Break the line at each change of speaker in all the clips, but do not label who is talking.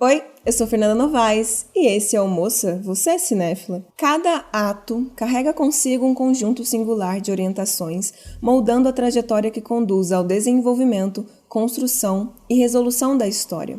Oi, eu sou Fernanda Novaes e esse é o Moça, Você é Cinéfila. Cada ato carrega consigo um conjunto singular de orientações, moldando a trajetória que conduz ao desenvolvimento, construção e resolução da história.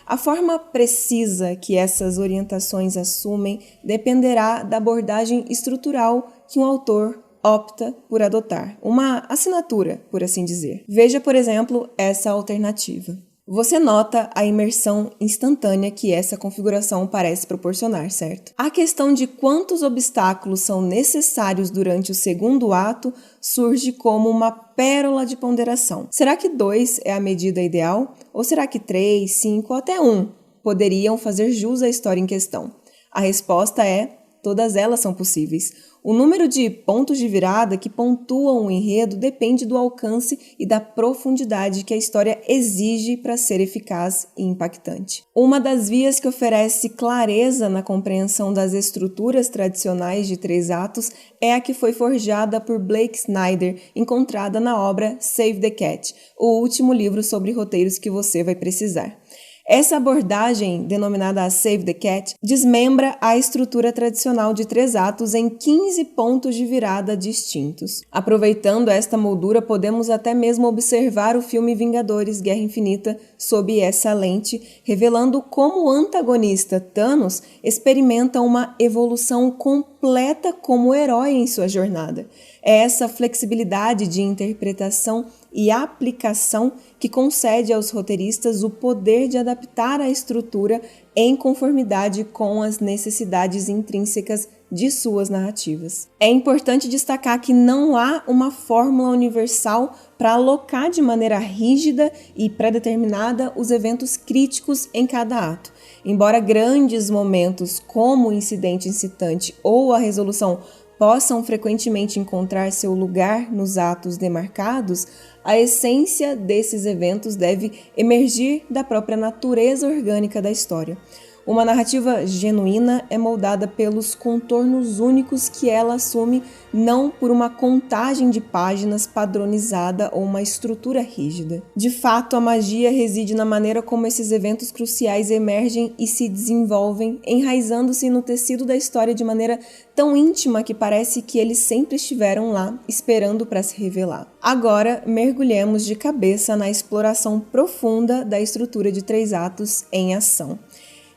A forma precisa que essas orientações assumem dependerá da abordagem estrutural que um autor opta por adotar, uma assinatura, por assim dizer. Veja, por exemplo, essa alternativa. Você nota a imersão instantânea que essa configuração parece proporcionar, certo? A questão de quantos obstáculos são necessários durante o segundo ato surge como uma pérola de ponderação. Será que 2 é a medida ideal? Ou será que 3, 5 ou até 1 poderiam fazer jus à história em questão? A resposta é: todas elas são possíveis. O número de pontos de virada que pontuam o enredo depende do alcance e da profundidade que a história exige para ser eficaz e impactante. Uma das vias que oferece clareza na compreensão das estruturas tradicionais de 3 atos é a que foi forjada por Blake Snyder, encontrada na obra Save the Cat, o último livro sobre roteiros que você vai precisar. Essa abordagem, denominada Save the Cat, desmembra a estrutura tradicional de 3 atos em 15 pontos de virada distintos. Aproveitando esta moldura, podemos até mesmo observar o filme Vingadores Guerra Infinita sob essa lente, revelando como o antagonista Thanos experimenta uma evolução completa como herói em sua jornada. É essa flexibilidade de interpretação e aplicação que concede aos roteiristas o poder de adaptar a estrutura em conformidade com as necessidades intrínsecas de suas narrativas. É importante destacar que não há uma fórmula universal para alocar de maneira rígida e pré-determinada os eventos críticos em cada ato. Embora grandes momentos como o incidente incitante ou a resolução possam frequentemente encontrar seu lugar nos atos demarcados, a essência desses eventos deve emergir da própria natureza orgânica da história. Uma narrativa genuína é moldada pelos contornos únicos que ela assume, não por uma contagem de páginas padronizada ou uma estrutura rígida. De fato, a magia reside na maneira como esses eventos cruciais emergem e se desenvolvem, enraizando-se no tecido da história de maneira tão íntima que parece que eles sempre estiveram lá, esperando para se revelar. Agora, mergulhemos de cabeça na exploração profunda da estrutura de 3 atos em ação.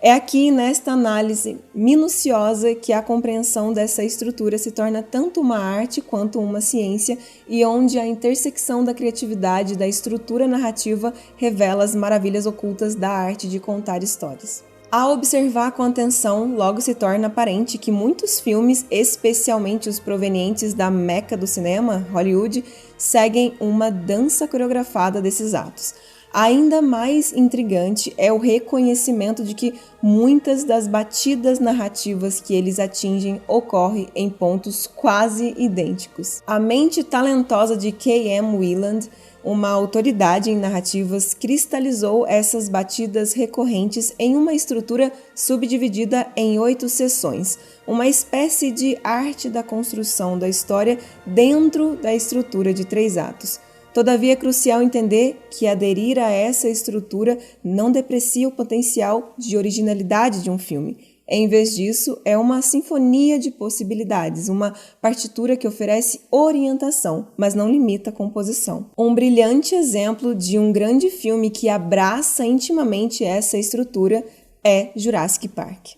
É aqui, nesta análise minuciosa, que a compreensão dessa estrutura se torna tanto uma arte quanto uma ciência e onde a intersecção da criatividade e da estrutura narrativa revela as maravilhas ocultas da arte de contar histórias. Ao observar com atenção, logo se torna aparente que muitos filmes, especialmente os provenientes da meca do cinema, Hollywood, seguem uma dança coreografada desses atos. Ainda mais intrigante é o reconhecimento de que muitas das batidas narrativas que eles atingem ocorrem em pontos quase idênticos. A mente talentosa de K.M. Weiland, uma autoridade em narrativas, cristalizou essas batidas recorrentes em uma estrutura subdividida em 8 seções, uma espécie de arte da construção da história dentro da estrutura de 3 atos. Todavia, é crucial entender que aderir a essa estrutura não deprecia o potencial de originalidade de um filme. Em vez disso, é uma sinfonia de possibilidades, uma partitura que oferece orientação, mas não limita a composição. Um brilhante exemplo de um grande filme que abraça intimamente essa estrutura é Jurassic Park.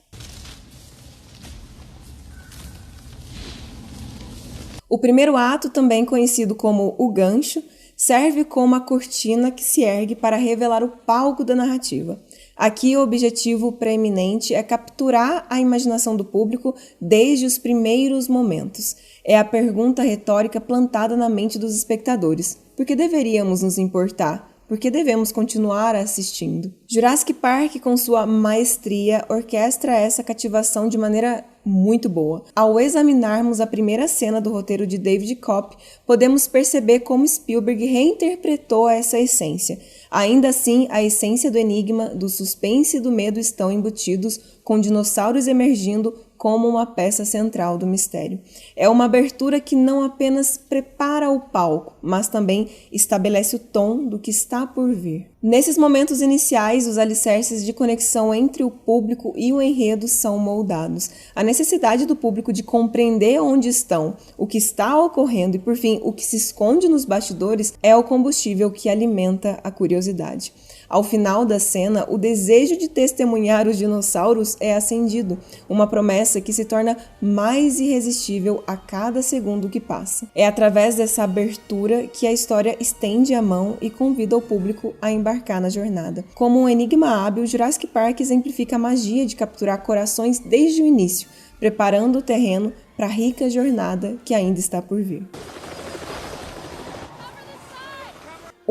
O primeiro ato, também conhecido como o gancho, serve como a cortina que se ergue para revelar o palco da narrativa. Aqui o objetivo preeminente é capturar a imaginação do público desde os primeiros momentos. É a pergunta retórica plantada na mente dos espectadores. Por que deveríamos nos importar? Por que devemos continuar assistindo? Jurassic Park, com sua maestria, orquestra essa cativação de maneira muito boa. Ao examinarmos a primeira cena do roteiro de David Koepp, podemos perceber como Spielberg reinterpretou essa essência. Ainda assim, a essência do enigma, do suspense e do medo estão embutidos, com dinossauros emergindo, como uma peça central do mistério. É uma abertura que não apenas prepara o palco, mas também estabelece o tom do que está por vir. Nesses momentos iniciais, os alicerces de conexão entre o público e o enredo são moldados. A necessidade do público de compreender onde estão, o que está ocorrendo e, por fim, o que se esconde nos bastidores é o combustível que alimenta a curiosidade. Ao final da cena, o desejo de testemunhar os dinossauros é acendido, uma promessa que se torna mais irresistível a cada segundo que passa. É através dessa abertura que a história estende a mão e convida o público a embarcar na jornada. Como um enigma hábil, Jurassic Park exemplifica a magia de capturar corações desde o início, preparando o terreno para a rica jornada que ainda está por vir.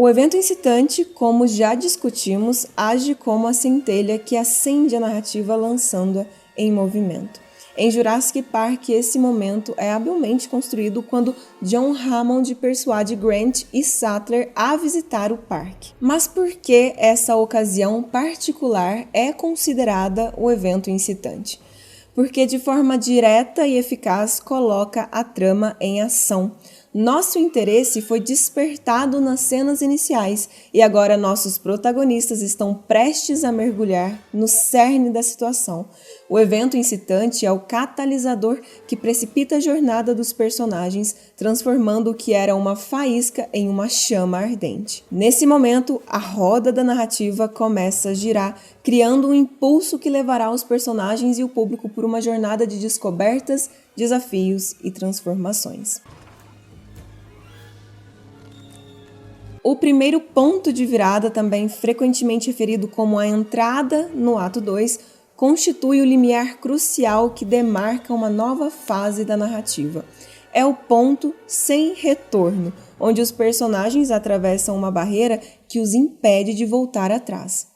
O evento incitante, como já discutimos, age como a centelha que acende a narrativa lançando-a em movimento. Em Jurassic Park, esse momento é habilmente construído quando John Hammond persuade Grant e Sattler a visitar o parque. Mas por que essa ocasião particular é considerada o evento incitante? Porque de forma direta e eficaz coloca a trama em ação. Nosso interesse foi despertado nas cenas iniciais e agora nossos protagonistas estão prestes a mergulhar no cerne da situação. O evento incitante é o catalisador que precipita a jornada dos personagens, transformando o que era uma faísca em uma chama ardente. Nesse momento, a roda da narrativa começa a girar, criando um impulso que levará os personagens e o público por uma jornada de descobertas, desafios e transformações. O primeiro ponto de virada, também frequentemente referido como a entrada no ato 2, constitui o limiar crucial que demarca uma nova fase da narrativa. É o ponto sem retorno, onde os personagens atravessam uma barreira que os impede de voltar atrás.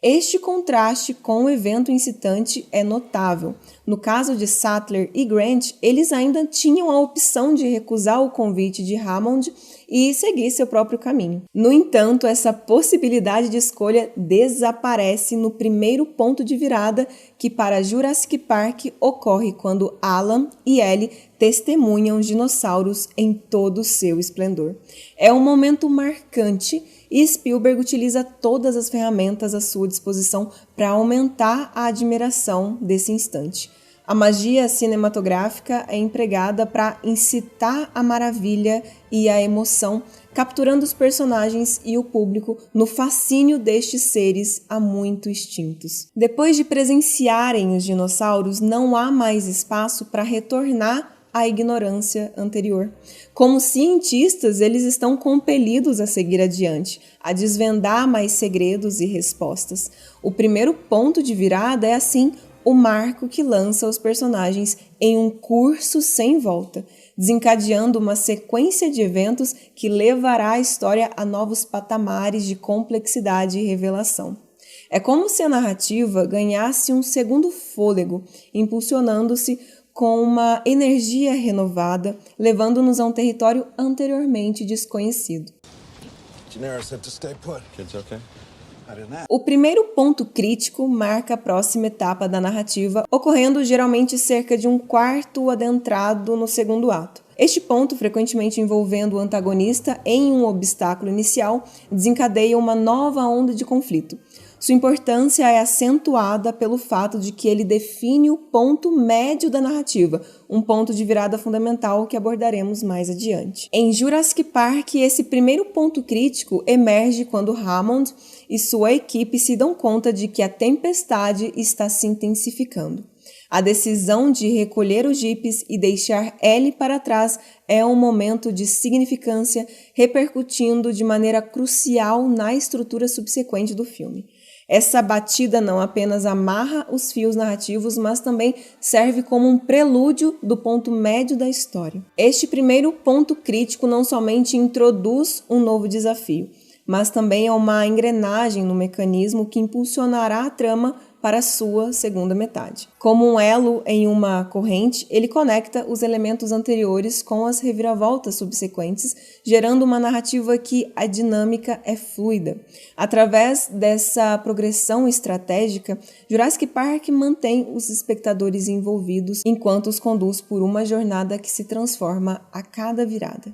Este contraste com o evento incitante é notável. No caso de Sattler e Grant, eles ainda tinham a opção de recusar o convite de Hammond e seguir seu próprio caminho. No entanto, essa possibilidade de escolha desaparece no primeiro ponto de virada, que para Jurassic Park ocorre quando Alan e Ellie testemunham os dinossauros em todo o seu esplendor. É um momento marcante e Spielberg utiliza todas as ferramentas à sua disposição para aumentar a admiração desse instante. A magia cinematográfica é empregada para incitar a maravilha e a emoção, capturando os personagens e o público no fascínio destes seres há muito extintos. Depois de presenciarem os dinossauros, não há mais espaço para retornar à ignorância anterior. Como cientistas, eles estão compelidos a seguir adiante, a desvendar mais segredos e respostas. O primeiro ponto de virada é, assim, o marco que lança os personagens em um curso sem volta, desencadeando uma sequência de eventos que levará a história a novos patamares de complexidade e revelação. É como se a narrativa ganhasse um segundo fôlego, impulsionando-se com uma energia renovada, levando-nos a um território anteriormente desconhecido. O primeiro ponto crítico marca a próxima etapa da narrativa, ocorrendo geralmente cerca de um quarto adentrado no segundo ato. Este ponto, frequentemente envolvendo o antagonista em um obstáculo inicial, desencadeia uma nova onda de conflito. Sua importância é acentuada pelo fato de que ele define o ponto médio da narrativa, um ponto de virada fundamental que abordaremos mais adiante. Em Jurassic Park, esse primeiro ponto crítico emerge quando Hammond e sua equipe se dão conta de que a tempestade está se intensificando. A decisão de recolher os jipes e deixar Ellie para trás é um momento de significância, repercutindo de maneira crucial na estrutura subsequente do filme. Essa batida não apenas amarra os fios narrativos, mas também serve como um prelúdio do ponto médio da história. Este primeiro ponto crítico não somente introduz um novo desafio, mas também é uma engrenagem no mecanismo que impulsionará a trama para a sua segunda metade. Como um elo em uma corrente, ele conecta os elementos anteriores com as reviravoltas subsequentes, gerando uma narrativa que a dinâmica é fluida. Através dessa progressão estratégica, Jurassic Park mantém os espectadores envolvidos enquanto os conduz por uma jornada que se transforma a cada virada.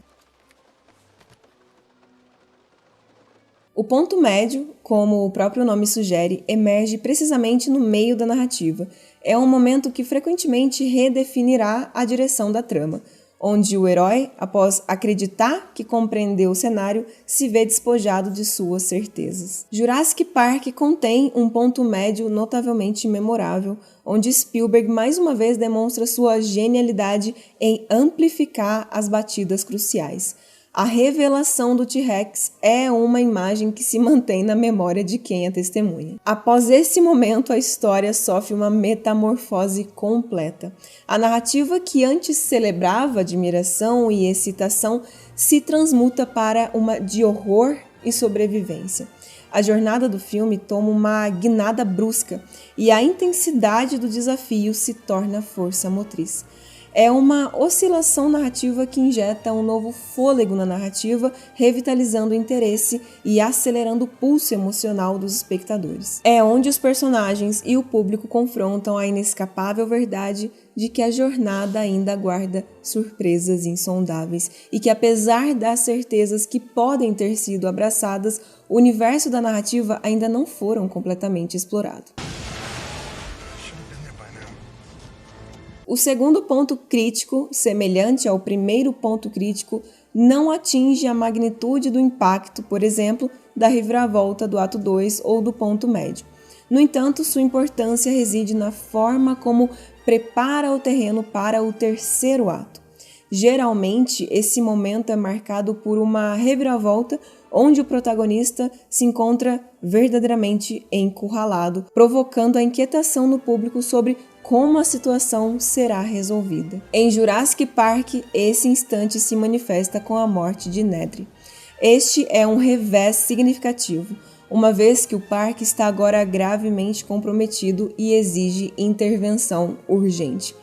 O ponto médio, como o próprio nome sugere, emerge precisamente no meio da narrativa. É um momento que frequentemente redefinirá a direção da trama, onde o herói, após acreditar que compreendeu o cenário, se vê despojado de suas certezas. Jurassic Park contém um ponto médio notavelmente memorável, onde Spielberg mais uma vez demonstra sua genialidade em amplificar as batidas cruciais. A revelação do T-Rex é uma imagem que se mantém na memória de quem a testemunha. Após esse momento, a história sofre uma metamorfose completa. A narrativa que antes celebrava admiração e excitação se transmuta para uma de horror e sobrevivência. A jornada do filme toma uma guinada brusca e a intensidade do desafio se torna força motriz. É uma oscilação narrativa que injeta um novo fôlego na narrativa, revitalizando o interesse e acelerando o pulso emocional dos espectadores. É onde os personagens e o público confrontam a inescapável verdade de que a jornada ainda guarda surpresas insondáveis e que, apesar das certezas que podem ter sido abraçadas, o universo da narrativa ainda não foram completamente explorados. O segundo ponto crítico, semelhante ao primeiro ponto crítico, não atinge a magnitude do impacto, por exemplo, da reviravolta do ato 2 ou do ponto médio. No entanto, sua importância reside na forma como prepara o terreno para o terceiro ato. Geralmente, esse momento é marcado por uma reviravolta onde o protagonista se encontra verdadeiramente encurralado, provocando a inquietação no público sobre como a situação será resolvida. Em Jurassic Park, esse instante se manifesta com a morte de Nedry. Este é um revés significativo, uma vez que o parque está agora gravemente comprometido e exige intervenção urgente.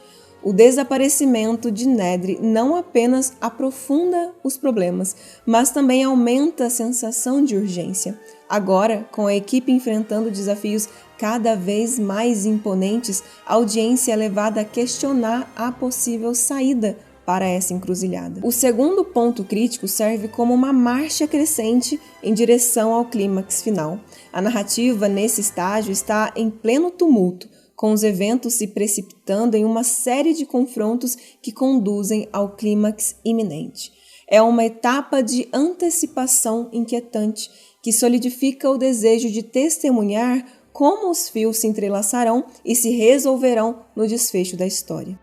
O desaparecimento de Nedry não apenas aprofunda os problemas, mas também aumenta a sensação de urgência. Agora, com a equipe enfrentando desafios cada vez mais imponentes, a audiência é levada a questionar a possível saída para essa encruzilhada. O segundo ponto crítico serve como uma marcha crescente em direção ao clímax final. A narrativa, nesse estágio, está em pleno tumulto, com os eventos se precipitando em uma série de confrontos que conduzem ao clímax iminente. É uma etapa de antecipação inquietante que solidifica o desejo de testemunhar como os fios se entrelaçarão e se resolverão no desfecho da história.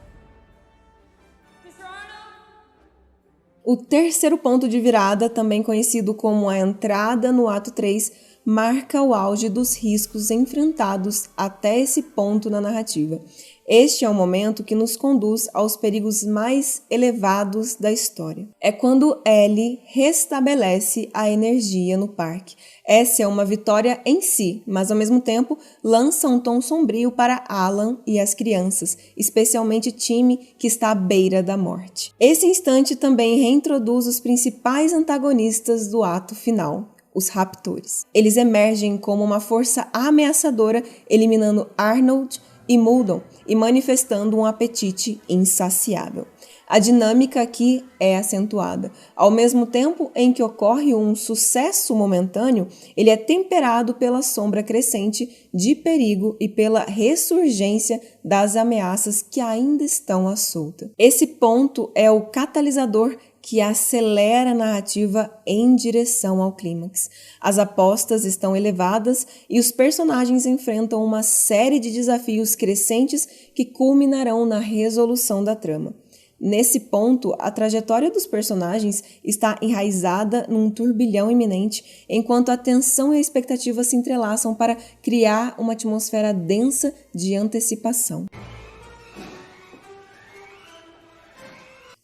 O terceiro ponto de virada, também conhecido como a entrada no ato 3, marca o auge dos riscos enfrentados até esse ponto na narrativa. Este é o momento que nos conduz aos perigos mais elevados da história. É quando Ellie restabelece a energia no parque. Essa é uma vitória em si, mas ao mesmo tempo lança um tom sombrio para Alan e as crianças, especialmente Timmy, que está à beira da morte. Esse instante também reintroduz os principais antagonistas do ato final, os raptores. Eles emergem como uma força ameaçadora, eliminando Arnold e Muldoon e manifestando um apetite insaciável. A dinâmica aqui é acentuada. Ao mesmo tempo em que ocorre um sucesso momentâneo, ele é temperado pela sombra crescente de perigo e pela ressurgência das ameaças que ainda estão à solta. Esse ponto é o catalisador que acelera a narrativa em direção ao clímax. As apostas estão elevadas e os personagens enfrentam uma série de desafios crescentes que culminarão na resolução da trama. Nesse ponto, a trajetória dos personagens está enraizada num turbilhão iminente, enquanto a tensão e a expectativa se entrelaçam para criar uma atmosfera densa de antecipação.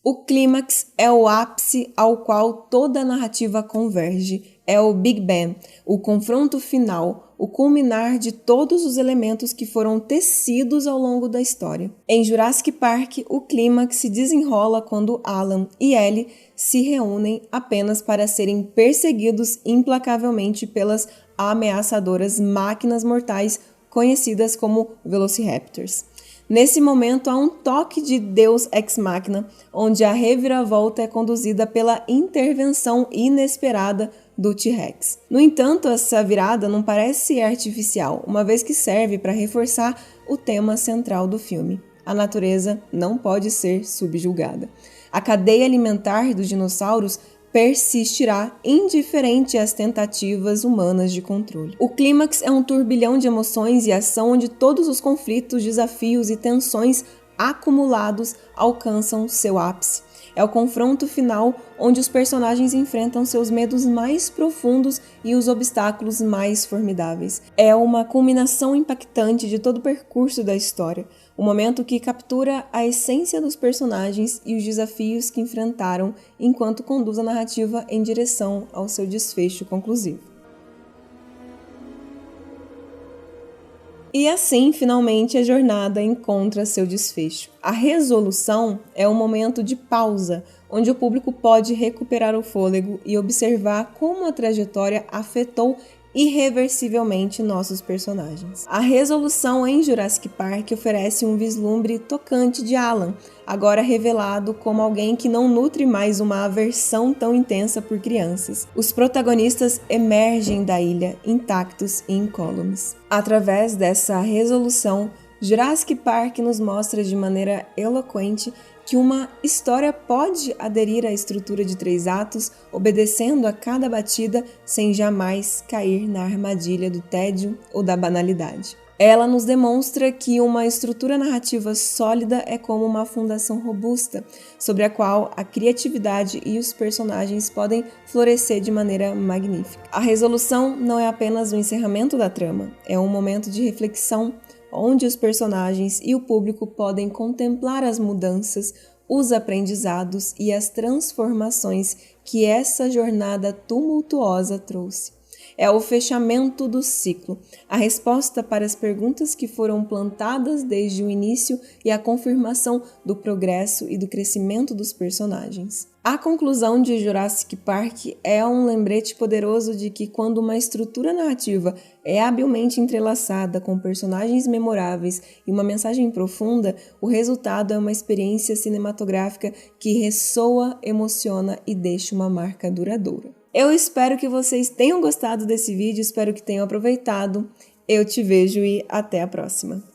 O clímax é o ápice ao qual toda a narrativa converge. É o Big Bang, o confronto final, o culminar de todos os elementos que foram tecidos ao longo da história. Em Jurassic Park, o clímax se desenrola quando Alan e Ellie se reúnem apenas para serem perseguidos implacavelmente pelas ameaçadoras máquinas mortais conhecidas como Velociraptors. Nesse momento, há um toque de Deus Ex Machina, onde a reviravolta é conduzida pela intervenção inesperada do T-Rex. No entanto, essa virada não parece ser artificial, uma vez que serve para reforçar o tema central do filme. A natureza não pode ser subjugada. A cadeia alimentar dos dinossauros persistirá indiferente às tentativas humanas de controle. O clímax é um turbilhão de emoções e ação onde todos os conflitos, desafios e tensões acumulados alcançam seu ápice. É o confronto final onde os personagens enfrentam seus medos mais profundos e os obstáculos mais formidáveis. É uma culminação impactante de todo o percurso da história, um momento que captura a essência dos personagens e os desafios que enfrentaram enquanto conduz a narrativa em direção ao seu desfecho conclusivo. E assim, finalmente, a jornada encontra seu desfecho. A resolução é um momento de pausa, onde o público pode recuperar o fôlego e observar como a trajetória afetou irreversivelmente nossos personagens. A resolução em Jurassic Park oferece um vislumbre tocante de Alan, agora revelado como alguém que não nutre mais uma aversão tão intensa por crianças. Os protagonistas emergem da ilha intactos e incólumes. Através dessa resolução, Jurassic Park nos mostra de maneira eloquente que uma história pode aderir à estrutura de 3 atos, obedecendo a cada batida sem jamais cair na armadilha do tédio ou da banalidade. Ela nos demonstra que uma estrutura narrativa sólida é como uma fundação robusta, sobre a qual a criatividade e os personagens podem florescer de maneira magnífica. A resolução não é apenas o encerramento da trama, é um momento de reflexão, onde os personagens e o público podem contemplar as mudanças, os aprendizados e as transformações que essa jornada tumultuosa trouxe. É o fechamento do ciclo, a resposta para as perguntas que foram plantadas desde o início e a confirmação do progresso e do crescimento dos personagens. A conclusão de Jurassic Park é um lembrete poderoso de que quando uma estrutura narrativa é habilmente entrelaçada com personagens memoráveis e uma mensagem profunda, o resultado é uma experiência cinematográfica que ressoa, emociona e deixa uma marca duradoura. Eu espero que vocês tenham gostado desse vídeo, espero que tenham aproveitado. Eu te vejo e até a próxima.